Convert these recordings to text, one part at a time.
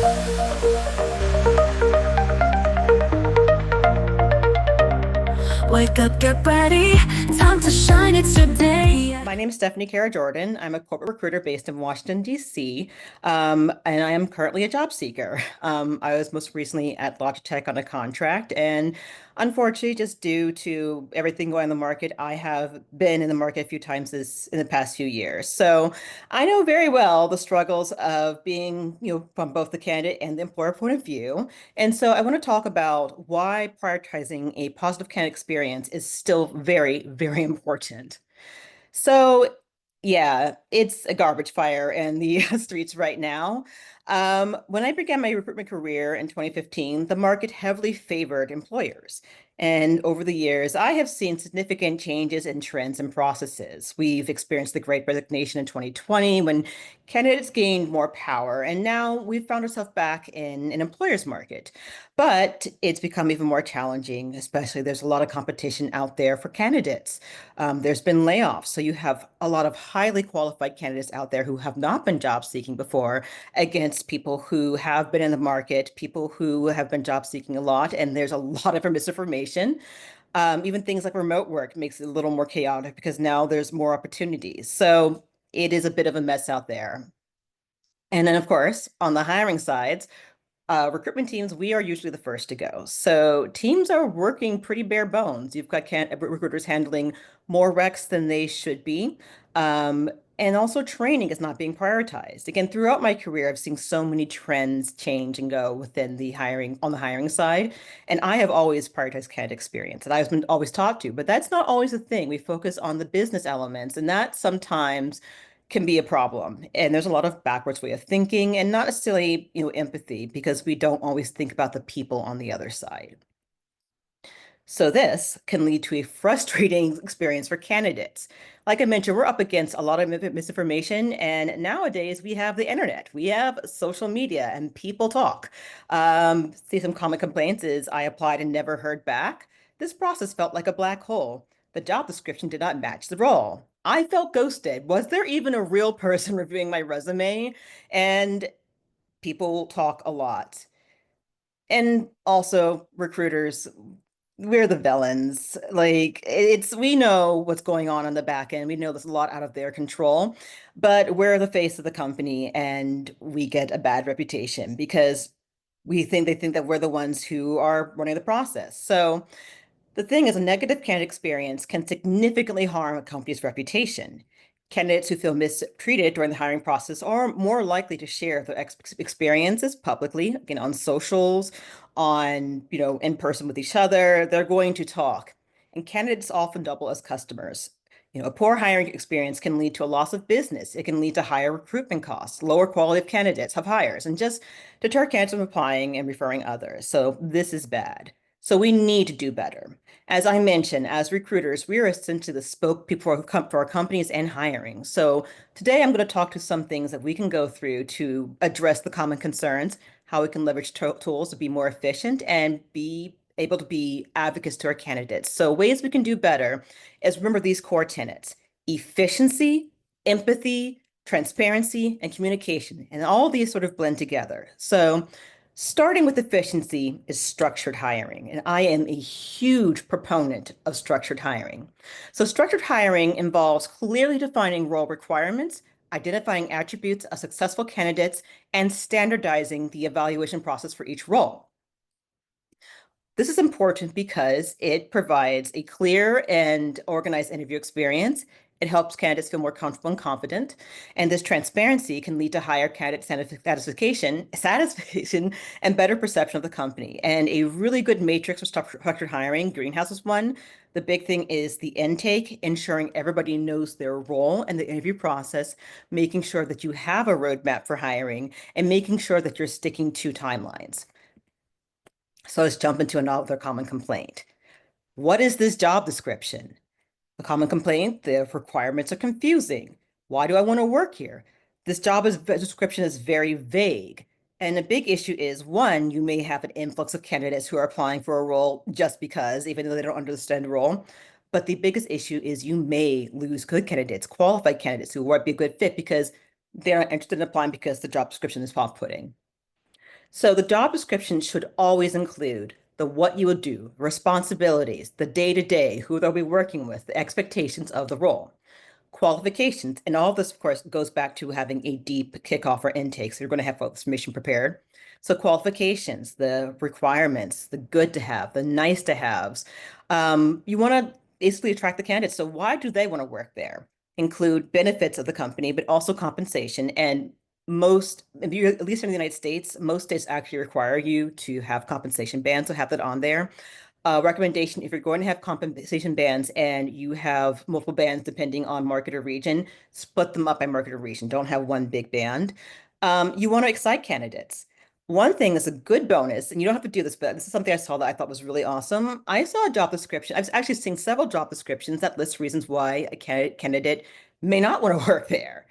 Wake up, get ready, time to shine, it's your day. My name is Stephanie Kara Jordan. I'm a corporate recruiter based in Washington, D.C., and I am currently a job seeker. I was most recently at Logitech on a contract, and unfortunately, just due to everything going on in the market, I have been in the market a few times in the past few years. So I know very well the struggles of being, from both the candidate and the employer point of view. And so I want to talk about why prioritizing a positive candidate experience is still very, very important. So, yeah, it's a garbage fire in the streets right now. When I began my recruitment career in 2015, the market heavily favored employers. And over the years, I have seen significant changes in trends and processes. We've experienced the Great Resignation in 2020 when candidates gained more power, and now we've found ourselves back in an employer's market. But it's become even more challenging, especially there's a lot of competition out there for candidates. There's been layoffs, so you have a lot of highly qualified candidates out there who have not been job seeking before against people who have been in the market, people who have been job seeking a lot, and there's a lot of misinformation. Even things like remote work makes it a little more chaotic because now there's more opportunities. So it is a bit of a mess out there. And then, of course, on the hiring sides, recruitment teams, we are usually the first to go. So teams are working pretty bare bones. You've got recruiters handling more recs than they should be. Um, and also training is not being prioritized. Again, throughout my career, I've seen so many trends change and go within the hiring, on the hiring side. And I have always prioritized candidate experience, and I've been always taught to, but that's not always the thing. We focus on the business elements, and that sometimes can be a problem. And there's a lot of backwards way of thinking and not necessarily, empathy because we don't always think about the people on the other side. So this can lead to a frustrating experience for candidates. Like I mentioned, we're up against a lot of misinformation, and nowadays we have the internet, we have social media, and people talk. See, some common complaints is I applied and never heard back. This process felt like a black hole. The job description did not match the role. I felt ghosted. Was there even a real person reviewing my resume? And people talk a lot. And also recruiters, we're the villains. Like we know what's going on the back end. We know there's a lot out of their control, but we're the face of the company and we get a bad reputation because they think that we're the ones who are running the process. So the thing is, a negative candidate experience can significantly harm a company's reputation. Candidates who feel mistreated during the hiring process are more likely to share their experiences publicly, again, on socials, on, in person with each other. They're going to talk. And candidates often double as customers. A poor hiring experience can lead to a loss of business. It can lead to higher recruitment costs, lower quality of candidates have hires, and just deter candidates from applying and referring others. So this is bad. So we need to do better. As I mentioned, as recruiters, we are essentially the spokespeople for our companies and hiring. So today I'm going to talk to some things that we can go through to address the common concerns, how we can leverage tools to be more efficient and be able to be advocates to our candidates. So ways we can do better is remember these core tenets: efficiency, empathy, transparency, and communication. And all these sort of blend together. So starting with efficiency is structured hiring, and I am a huge proponent of structured hiring. So structured hiring involves clearly defining role requirements, identifying attributes of successful candidates, and standardizing the evaluation process for each role. This is important because it provides a clear and organized interview experience. It helps candidates feel more comfortable and confident. And this transparency can lead to higher candidate satisfaction, and better perception of the company. And a really good matrix for structured hiring, Greenhouse is one. The big thing is the intake, ensuring everybody knows their role and the interview process, making sure that you have a roadmap for hiring, and making sure that you're sticking to timelines. So let's jump into another common complaint. What is this job description? A common complaint, the requirements are confusing. Why do I want to work here? This description is very vague. And a big issue is, one, you may have an influx of candidates who are applying for a role just because, even though they don't understand the role. But the biggest issue is you may lose good candidates, qualified candidates who would be a good fit because they're not interested in applying because the job description is off-putting. So the job description should always include the what you will do, responsibilities, the day-to-day, who they'll be working with, the expectations of the role, qualifications, and all this, of course, goes back to having a deep kickoff or intake. So you're going to have all this information prepared. So qualifications, the requirements, the good to have, the nice to haves. You want to basically attract the candidates. So why do they want to work there? Include benefits of the company, but also compensation. And most, if you at least in the United States, most states actually require you to have compensation bands, so have that on there. Recommendation, if you're going to have compensation bands and you have multiple bands depending on market or region, split them up by market or region. Don't have one big band. You want to excite candidates. One thing is a good bonus, and you don't have to do this, but this is something I saw that I thought was really awesome. I saw a job description. I've actually seen several job descriptions that list reasons why a candidate may not want to work there.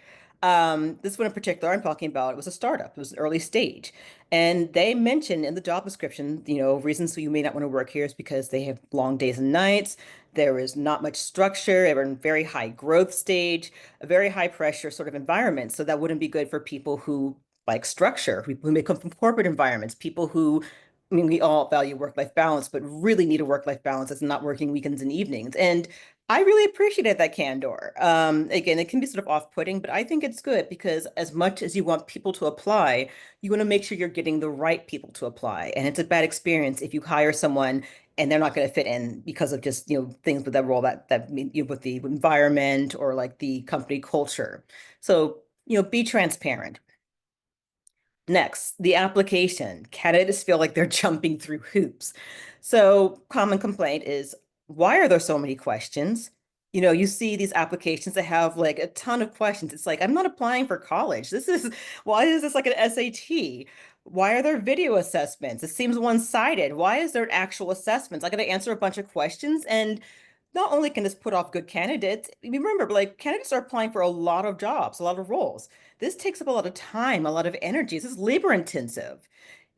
This one in particular I'm talking about, it was a startup. It was an early stage. And they mentioned in the job description, reasons you may not want to work here is because they have long days and nights. There is not much structure. They're in very high growth stage, a very high pressure sort of environment. So that wouldn't be good for people who like structure, who may come from corporate environments, people who, I mean, we all value work-life balance, but really need a work-life balance that's not working weekends and evenings. And I really appreciated that candor. Again, it can be sort of off-putting, but I think it's good because as much as you want people to apply, you want to make sure you're getting the right people to apply. And it's a bad experience if you hire someone and they're not going to fit in because of just, things with that role with the environment or like the company culture. So, be transparent. Next, the application. Candidates feel like they're jumping through hoops. So, common complaint is, why are there so many questions? You see these applications that have like a ton of questions. It's like, I'm not applying for college. Why is this like an SAT? Why are there video assessments? It seems one-sided. Why is there actual assessments? I got to answer a bunch of questions. And not only can this put off good candidates, remember, like candidates are applying for a lot of jobs, a lot of roles. This takes up a lot of time, a lot of energy. This is labor intensive.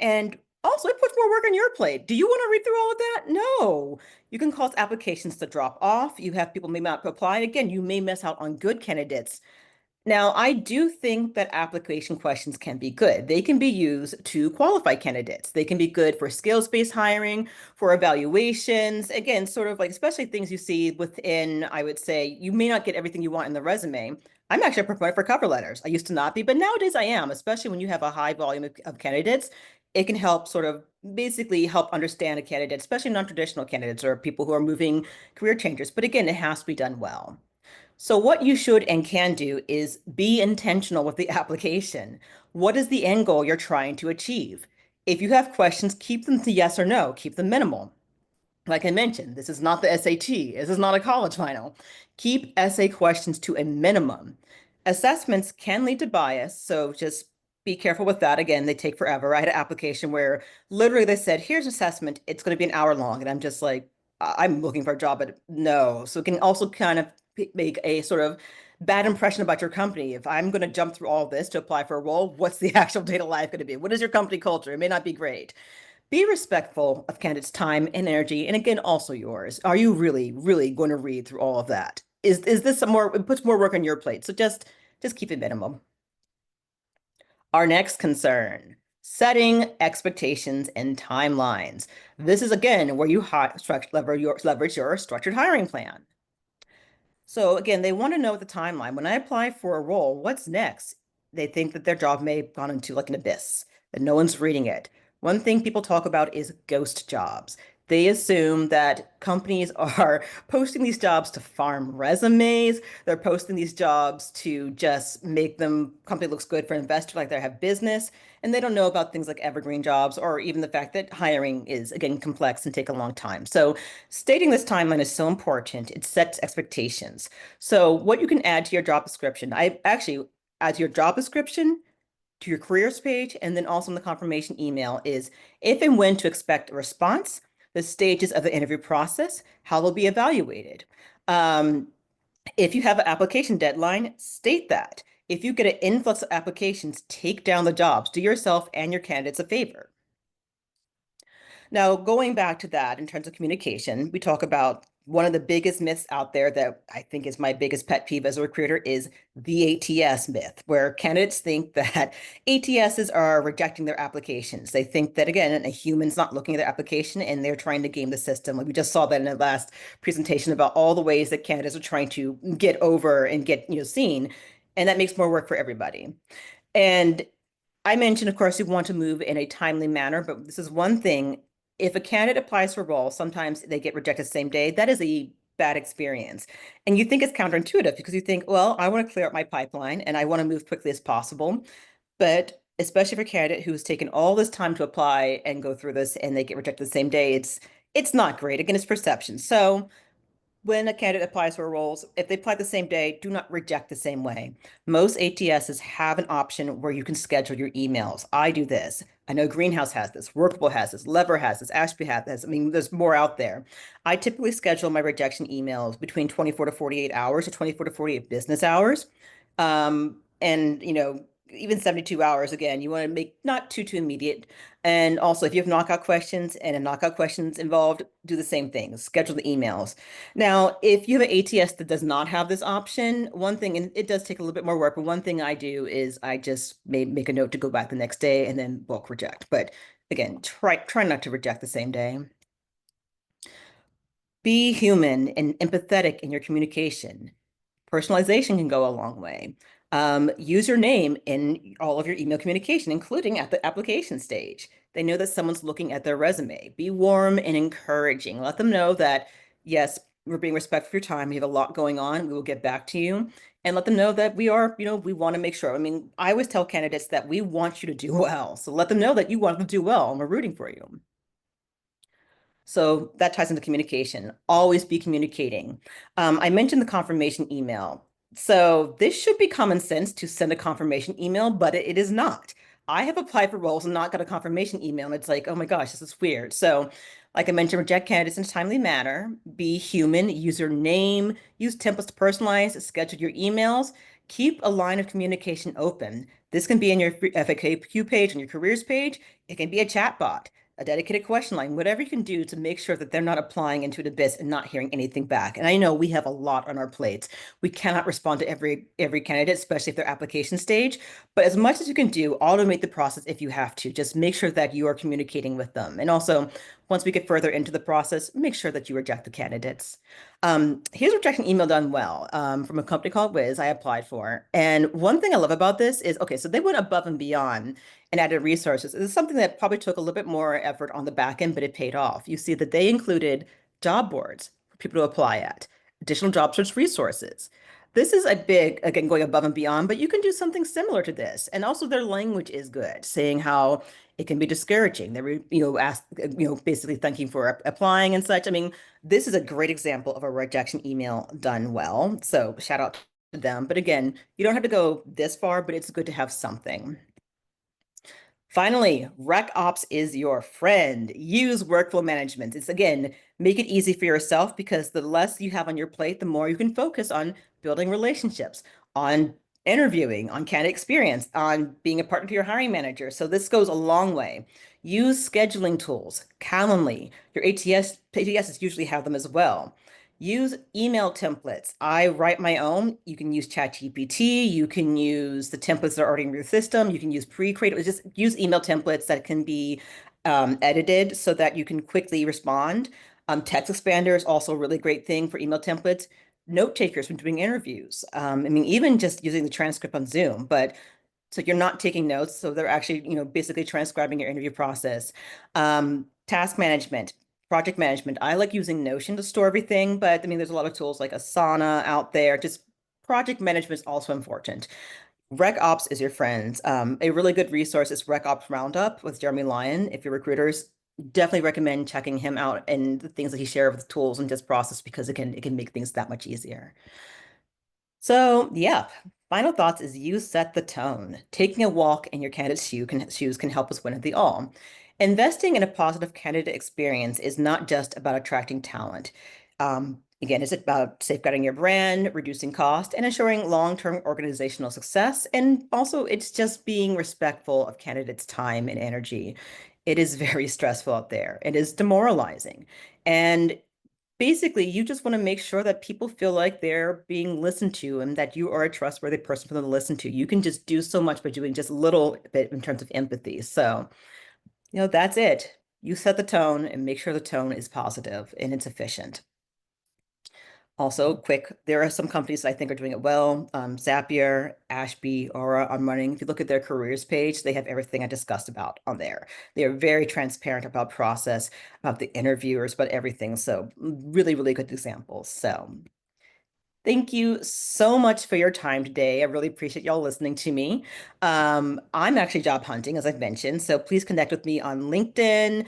And also, it puts more work on your plate. Do you want to read through all of that? No. You can cause applications to drop off. You have people may not apply. Again, you may miss out on good candidates. Now, I do think that application questions can be good. They can be used to qualify candidates. They can be good for skills-based hiring, for evaluations. Again, sort of like, especially things you see within, I would say, you may not get everything you want in the resume. I'm actually a proponent for cover letters. I used to not be, but nowadays I am, especially when you have a high volume of candidates. It can help sort of basically help understand a candidate, especially non-traditional candidates or people who are moving career changers. But again, it has to be done well. So what you should and can do is be intentional with the application. What is the end goal you're trying to achieve? If you have questions, keep them to yes or no, keep them minimal. Like I mentioned, this is not the SAT. This is not a college final. Keep essay questions to a minimum. Assessments can lead to bias, so just be careful with that. Again, they take forever. I had an application where literally they said, here's assessment. It's going to be an hour long. And I'm just like, I'm looking for a job, but no. So it can also kind of make a sort of bad impression about your company. If I'm going to jump through all this to apply for a role, what's the actual data life going to be? What is your company culture? It may not be great. Be respectful of candidates' time and energy, and again, also yours. Are you really, really going to read through all of that? Is this some more, it puts more work on your plate. So just keep it minimum. Our next concern, setting expectations and timelines. This is again where you leverage your structured hiring plan. So again, they want to know the timeline. When I apply for a role, what's next? They think that their job may have gone into like an abyss, that no one's reading it. One thing people talk about is ghost jobs. They assume that companies are posting these jobs to farm resumes. They're posting these jobs to just make them company looks good for investors, like they have business. And they don't know about things like evergreen jobs or even the fact that hiring is, again, complex and take a long time. So stating this timeline is so important. It sets expectations. So what you can add to your job description, I actually add to your job description, to your careers page, and then also in the confirmation email is if and when to expect a response, the stages of the interview process, how they'll be evaluated. Um, if you have an application deadline, state that. If you get an influx of applications, take down the jobs. Do yourself and your candidates a favor. Now, going back to that in terms of communication, we talk about one of the biggest myths out there that I think is my biggest pet peeve as a recruiter is the ATS myth, where candidates think that ATSs are rejecting their applications. They think that, again, a human's not looking at their application and they're trying to game the system. Like we just saw that in the last presentation about all the ways that candidates are trying to get over and get, seen. And that makes more work for everybody. And I mentioned, of course, you want to move in a timely manner, but this is one thing. If a candidate applies for a role, sometimes they get rejected the same day. That is a bad experience. And you think it's counterintuitive because you think, well, I want to clear up my pipeline and I want to move quickly as possible. But especially for a candidate who's taken all this time to apply and go through this and they get rejected the same day, it's not great. Again, it's perception. So when a candidate applies for roles, if they apply the same day, do not reject the same way. Most ATSs have an option where you can schedule your emails. I do this. I know Greenhouse has this, Workable has this, Lever has this, Ashby has this. I mean, there's more out there. I typically schedule my rejection emails between 24 to 48 hours or 24 to 48 business hours. And even 72 hours, again, you want to make not too immediate. And also, if you have knockout questions and a knockout questions involved, do the same thing. Schedule the emails. Now, if you have an ATS that does not have this option, one thing, and it does take a little bit more work, but one thing I do is I just may make a note to go back the next day and then bulk reject. But again, try not to reject the same day. Be human and empathetic in your communication. Personalization can go a long way. Use your name in all of your email communication, including at the application stage. They know that someone's looking at their resume. Be warm and encouraging. Let them know that, yes, we're being respectful of your time. We have a lot going on. We will get back to you. And let them know that we are, we want to make sure. I mean, I always tell candidates that we want you to do well. So let them know that you want them to do well and we're rooting for you. So that ties into communication. Always be communicating. I mentioned the confirmation email. So this should be common sense to send a confirmation email, but it is not. I have applied for roles and not got a confirmation email, and it's like, oh my gosh, this is weird. So, like I mentioned, reject candidates in a timely manner. Be human. Use your name. Use templates to personalize. Schedule your emails. Keep a line of communication open. This can be in your FAQ page, on your careers page. It can be a chat bot, a dedicated question line, whatever you can do to make sure that they're not applying into an abyss and not hearing anything back. And I know we have a lot on our plates. We cannot respond to every candidate, especially if they're application stage. But as much as you can do, automate the process if you have to. Just make sure that you are communicating with them. And also, once we get further into the process, make sure that you reject the candidates. Here's a rejection email done well from a company called Wiz I applied for. And one thing I love about this is, okay, so they went above and beyond and added resources. It's something that probably took a little bit more effort on the back end, but it paid off. You see that they included job boards for people to apply at, additional job search resources. This is a big, again, going above and beyond, but you can do something similar to this. And also their language is good, saying how it can be discouraging. They ask, basically thanking for applying and such. I mean, this is a great example of a rejection email done well. So shout out to them. But again, you don't have to go this far, but it's good to have something. Finally, Rec Ops is your friend. Use workflow management. It's again, make it easy for yourself because the less you have on your plate, the more you can focus on building relationships, on interviewing, on candidate experience, on being a partner to your hiring manager. So this goes a long way. Use scheduling tools, Calendly. Your ATSs usually have them as well. Use email templates. I write my own. You can use ChatGPT. You can use the templates that are already in your system. You can use pre-created. Just use email templates that can be edited so that you can quickly respond. Text expander is also a really great thing for email templates. Note takers when doing interviews. I mean, even just using the transcript on Zoom, but so you're not taking notes. So they're actually, basically transcribing your interview process. Task management, project management. I like using Notion to store everything, but I mean, there's a lot of tools like Asana out there. Just project management is also important. Rec Ops is your friend. A really good resource is Rec Ops Roundup with Jeremy Lyon. If you're recruiters, definitely recommend checking him out and the things that he shares with tools and just process because it can make things that much easier. So, yeah, final thoughts is you set the tone. Taking a walk in your candidate's shoes can help us win at the all. Investing in a positive candidate experience is not just about attracting talent. Again, it's about safeguarding your brand, reducing cost, and ensuring long-term organizational success. And also, it's just being respectful of candidates' time and energy. It is very stressful out there. It is demoralizing. And basically, you just want to make sure that people feel like they're being listened to and that you are a trustworthy person for them to listen to. You can just do so much by doing just a little bit in terms of empathy. So, that's it. You set the tone and make sure the tone is positive and it's efficient. Also, quick, there are some companies that I think are doing it well. Zapier, Ashby, Aura on running. If you look at their careers page, they have everything I discussed about on there. They are very transparent about process, about the interviewers, about everything. So really, really good examples. So thank you so much for your time today. I really appreciate y'all listening to me. I'm actually job hunting, as I've mentioned, so please connect with me on LinkedIn.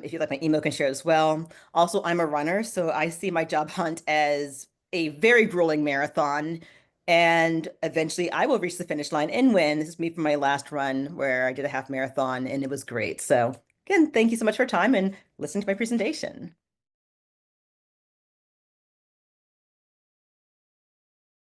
If you'd like my email, you can share as well. Also, I'm a runner, so I see my job hunt as a very grueling marathon. And eventually I will reach the finish line and win. This is me from my last run where I did a half marathon and it was great. So again, thank you so much for your time and listening to my presentation.